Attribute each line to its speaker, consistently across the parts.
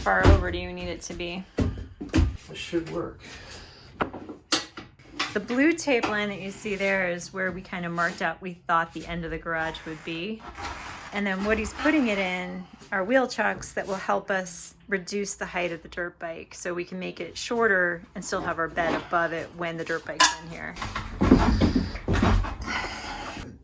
Speaker 1: far over do you need it to be?
Speaker 2: This should work.
Speaker 1: The blue tape line that you see there is where we kind of marked out we thought the end of the garage would be. And then what he's putting it in are wheel chocks that will help us reduce the height of the dirt bike so we can make it shorter and still have our bed above it when the dirt bike's in here.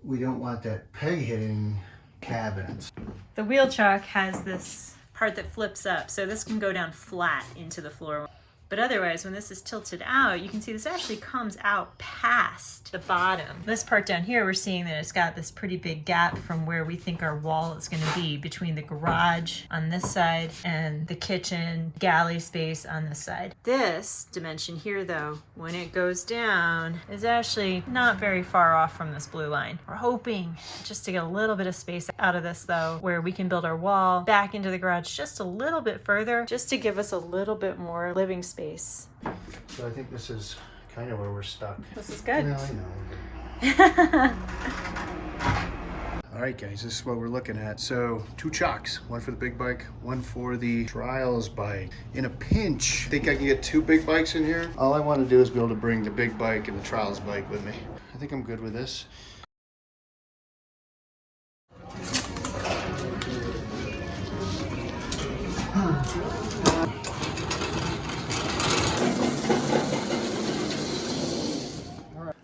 Speaker 2: We don't want that peg hitting cabinets.
Speaker 1: The wheel chock has this part that flips up, so this can go down flat into the floor. But otherwise, when this is tilted out, you can see this actually comes out past the bottom. This part down here, we're seeing that it's got this pretty big gap from where we think our wall is going to be between the garage on this side and the kitchen galley space on this side. This dimension here, though, when it goes down, is actually not very far off from this blue line. We're hoping just to get a little bit of space out of this, though, where we can build our wall back into the garage just a little bit further, just to give us a little bit more living space.
Speaker 2: So I think this is kind of where we're stuck.
Speaker 1: This is good.
Speaker 2: Well, I know. All right, guys, this is what we're looking at. So 2 chocks, one for the big bike, one for the trials bike. In a pinch, I think I can get 2 big bikes in here. All I want to do is be able to bring the big bike and the trials bike with me. I think I'm good with this.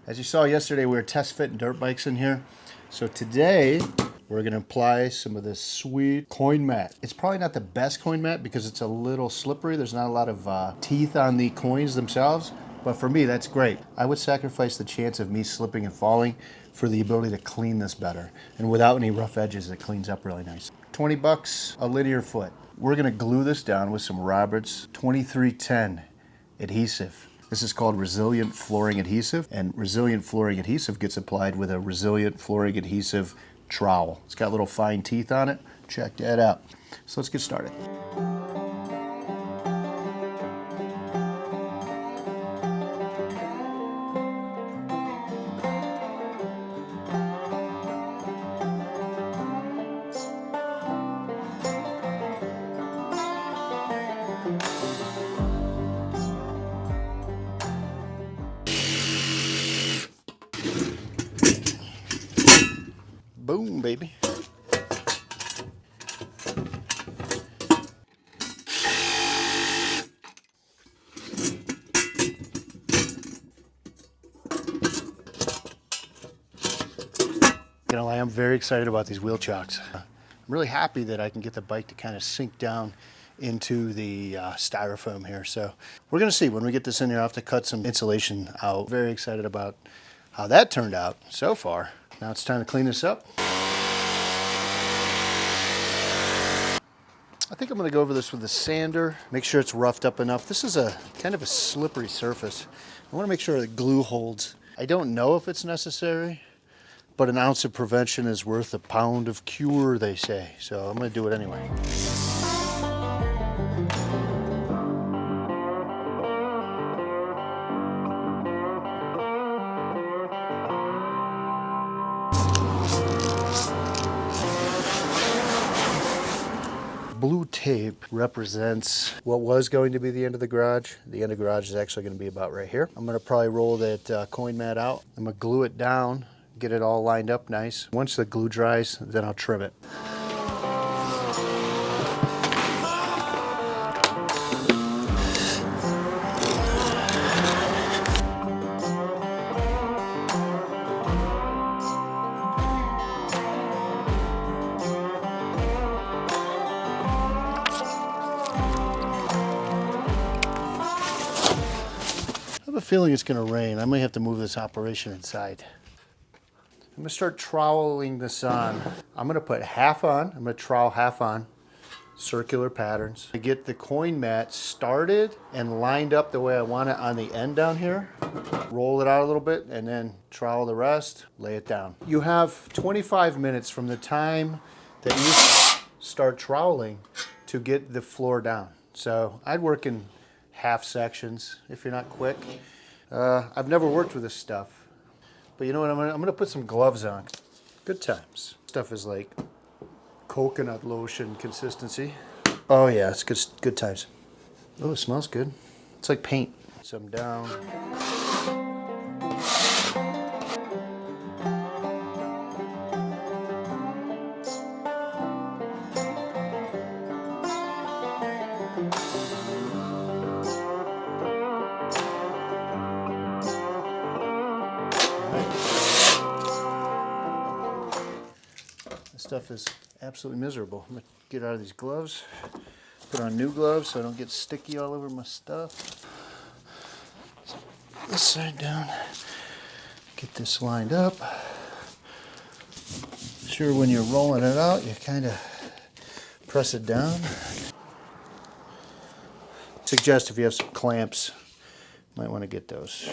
Speaker 2: As you saw yesterday, we were test fitting dirt bikes in here. So today, we're gonna apply some of this sweet coin mat. It's probably not the best coin mat because it's a little slippery. There's not a lot of teeth on the coins themselves, but for me, that's great. I would sacrifice the chance of me slipping and falling for the ability to clean this better. And without any rough edges, it cleans up really nice. 20 bucks, a linear foot. We're gonna glue this down with some Roberts 2310 adhesive. This is called resilient flooring adhesive, and resilient flooring adhesive gets applied with a resilient flooring adhesive trowel. It's got little fine teeth on it. Check that out. So let's get started. Boom, baby. I'm very excited about these wheel chocks. I'm really happy that I can get the bike to kind of sink down into the styrofoam here. So we're gonna see when we get this in here. I'll have to cut some insulation out. Very excited about how that turned out so far. Now it's time to clean this up. I think I'm gonna go over this with a sander, make sure it's roughed up enough. This is a kind of a slippery surface. I wanna make sure the glue holds. I don't know if it's necessary, but an ounce of prevention is worth a pound of cure, they say. So I'm gonna do it anyway. Blue tape represents what was going to be the end of the garage. The end of the garage is actually gonna be about right here. I'm gonna probably roll that coin mat out. I'm gonna glue it down, get it all lined up nice. Once the glue dries, then I'll trim it. I have a feeling it's gonna rain. I may have to move this operation inside. I'm gonna start troweling this on. I'm gonna put half on, I'm gonna trowel half on, circular patterns. To get the coin mat started and lined up the way I want it on the end down here, roll it out a little bit and then trowel the rest, lay it down. You have 25 minutes from the time that you start troweling to get the floor down. So I'd work in half sections if you're not quick. I've never worked with this stuff. But you know what, I'm gonna put some gloves on. Good times. Stuff is like coconut lotion consistency. Oh yeah, it's good times. Oh, it smells good. It's like paint. Some down. This stuff is absolutely miserable. I'm gonna get out of these gloves, put on new gloves so I don't get sticky all over my stuff. So this side down, get this lined up. Sure, when you're rolling it out, you kind of press it down. Suggest if you have some clamps, might want to get those.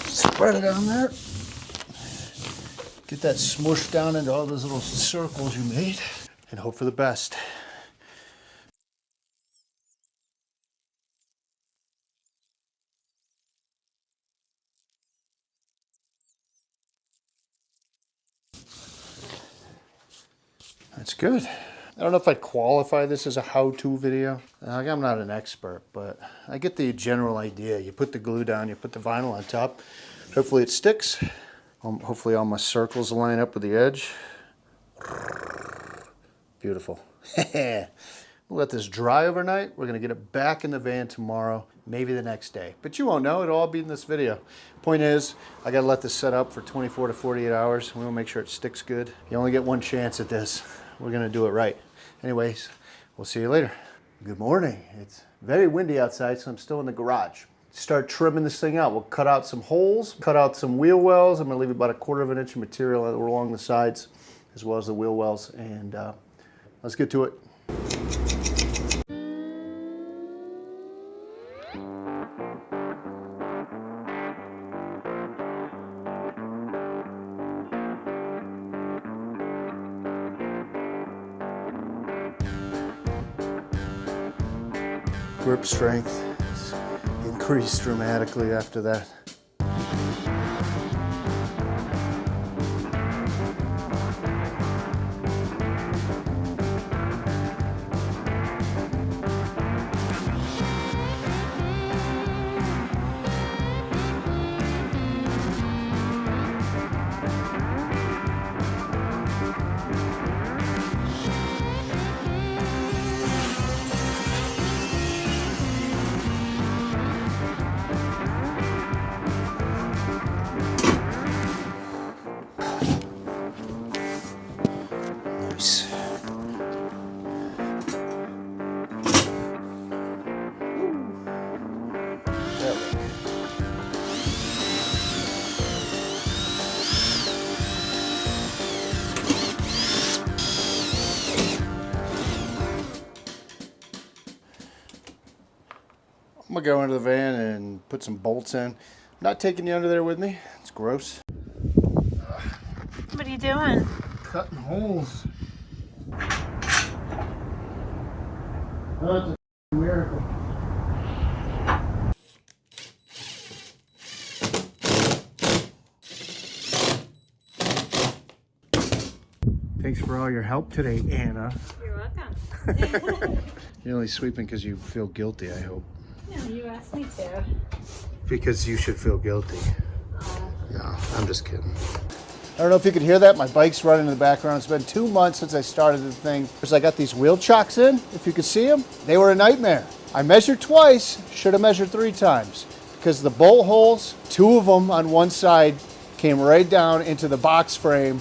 Speaker 2: Spread it on there. Get that smushed down into all those little circles you made and hope for the best. That's good. I don't know if I'd qualify this as a how-to video. I'm not an expert, but I get the general idea. You put the glue down, you put the vinyl on top. Hopefully it sticks. Hopefully all my circles line up with the edge. Beautiful. We'll let this dry overnight. We're gonna get it back in the van tomorrow, maybe the next day. But you won't know, it'll all be in this video. Point is, I gotta let this set up for 24 to 48 hours. We wanna make sure it sticks good. You only get one chance at this. We're gonna do it right. Anyways, we'll see you later. Good morning. It's very windy outside, so I'm still in the garage. Start trimming this thing out. We'll cut out some holes, cut out some wheel wells. I'm gonna leave about 1/4 of an inch of material along the sides, as well as the wheel wells, and let's get to it. Grip strength is increased dramatically after that. Nice. I'm gonna go into the van and put some bolts in. I'm not taking you under there with me. It's gross.
Speaker 1: What are you doing?
Speaker 2: Cutting holes. Oh, it's a miracle. Thanks for all your help today, Anna.
Speaker 1: You're welcome.
Speaker 2: You're only sweeping because you feel guilty, I hope.
Speaker 1: No, you asked me to.
Speaker 2: Because you should feel guilty. No, I'm just kidding. I don't know if you could hear that. My bike's running in the background. It's been 2 months since I started the thing. Because I got these wheel chocks in, if you could see them. They were a nightmare. I measured twice, should have measured 3 times. Because the bolt holes, 2 of them on one side came right down into the box frame.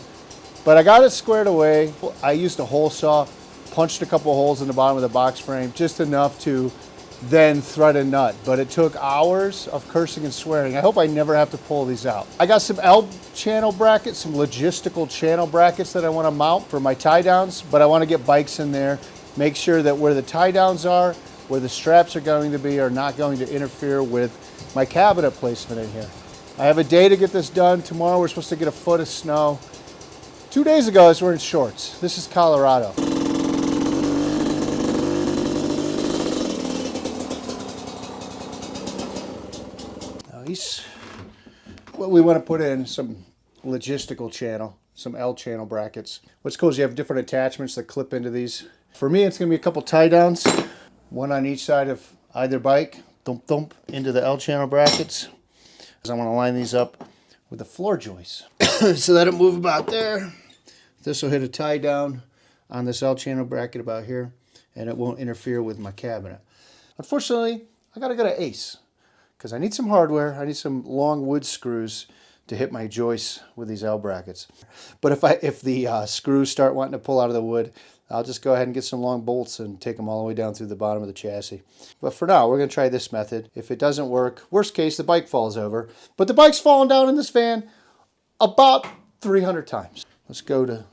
Speaker 2: But I got it squared away. I used a hole saw, punched a couple holes in the bottom of the box frame, just enough to then thread a nut. But it took hours of cursing and swearing. I hope I never have to pull these out. I got some L channel brackets, some logistical channel brackets that I want to mount for my tie downs, but I want to get bikes in there, make sure that where the tie downs are, where the straps are going to be, are not going to interfere with my cabinet placement in here. I have a day to get this done. Tomorrow we're supposed to get a foot of snow. 2 days ago I was wearing shorts. This is Colorado. Nice. Well, we want to put in some logistical channel, some L channel brackets. What's cool is you have different attachments that clip into these. For me, it's going to be a couple tie downs, one on each side of either bike, thump thump into the L channel brackets. I want to line these up with the floor joists. So let it move about there. This will hit a tie down on this L channel bracket about here, and it won't interfere with my cabinet. Unfortunately, I gotta go to Ace because I need some hardware. I need some long wood screws to hit my joists with these L brackets. But if the screws start wanting to pull out of the wood, I'll just go ahead and get some long bolts and take them all the way down through the bottom of the chassis. But for now, we're going to try this method. If it doesn't work, worst case, the bike falls over. But the bike's fallen down in this van about 300 times. Let's go to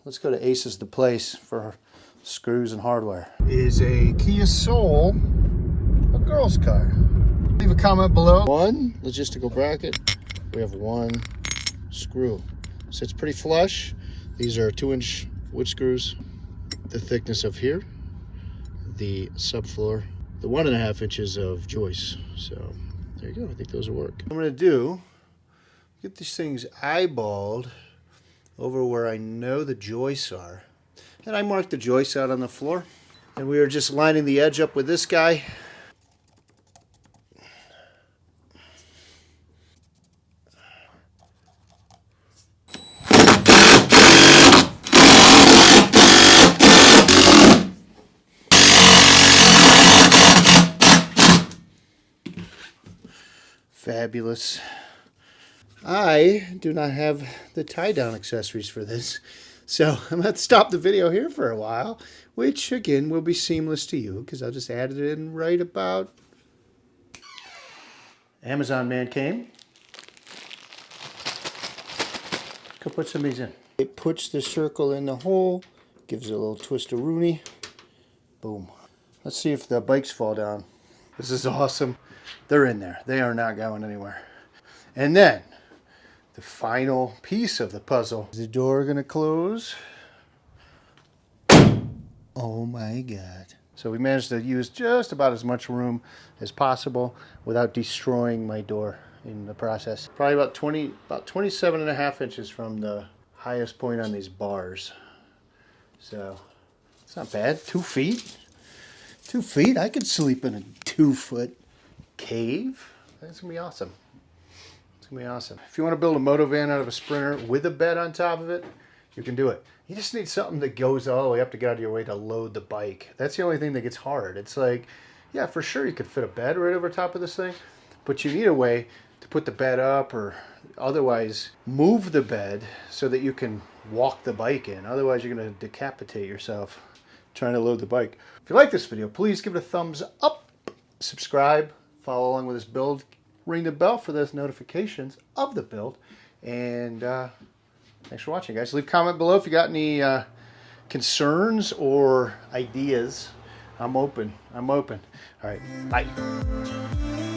Speaker 2: Ace's the place for screws and hardware. Is a Kia Soul a girl's car? Leave a comment below. One logistical bracket. We have one screw. Sits pretty flush. These are 2-inch wood screws. The thickness of here, the subfloor, the 1.5 inches of joists. So there you go. I think those will work. What I'm going to do, get these things eyeballed over where I know the joists are. And I marked the joists out on the floor. And we are just lining the edge up with this guy. Fabulous. I do not have the tie-down accessories for this, so I'm going to stop the video here for a while, which again will be seamless to you because I'll just add it in right about. Amazon man came. Go put some of these in. It puts the circle in the hole, gives it a little twist of Rooney. Boom. Let's see if the bikes fall down. This is awesome. They're in there. They are not going anywhere. And then, the final piece of the puzzle. Is the door going to close? Oh my God. So we managed to use just about as much room as possible without destroying my door in the process. Probably about 27.5 inches from the highest point on these bars. So, it's not bad. 2 feet. 2 feet? I could sleep in a 2-foot cave. That's gonna be awesome. It's gonna be awesome. If you want to build a Motovan out of a Sprinter with a bed on top of it, you can do it. You just need something that goes all the way up to get out of your way to load the bike. That's the only thing that gets hard. It's like, yeah, for sure you could fit a bed right over top of this thing, but you need a way to put the bed up or otherwise move the bed so that you can walk the bike in. Otherwise you're gonna decapitate yourself trying to load the bike. If you like this video, please give it a thumbs up, subscribe, follow along with this build, ring the bell for those notifications of the build, and thanks for watching, guys. Leave a comment below if you got any concerns or ideas. I'm open. All right, bye.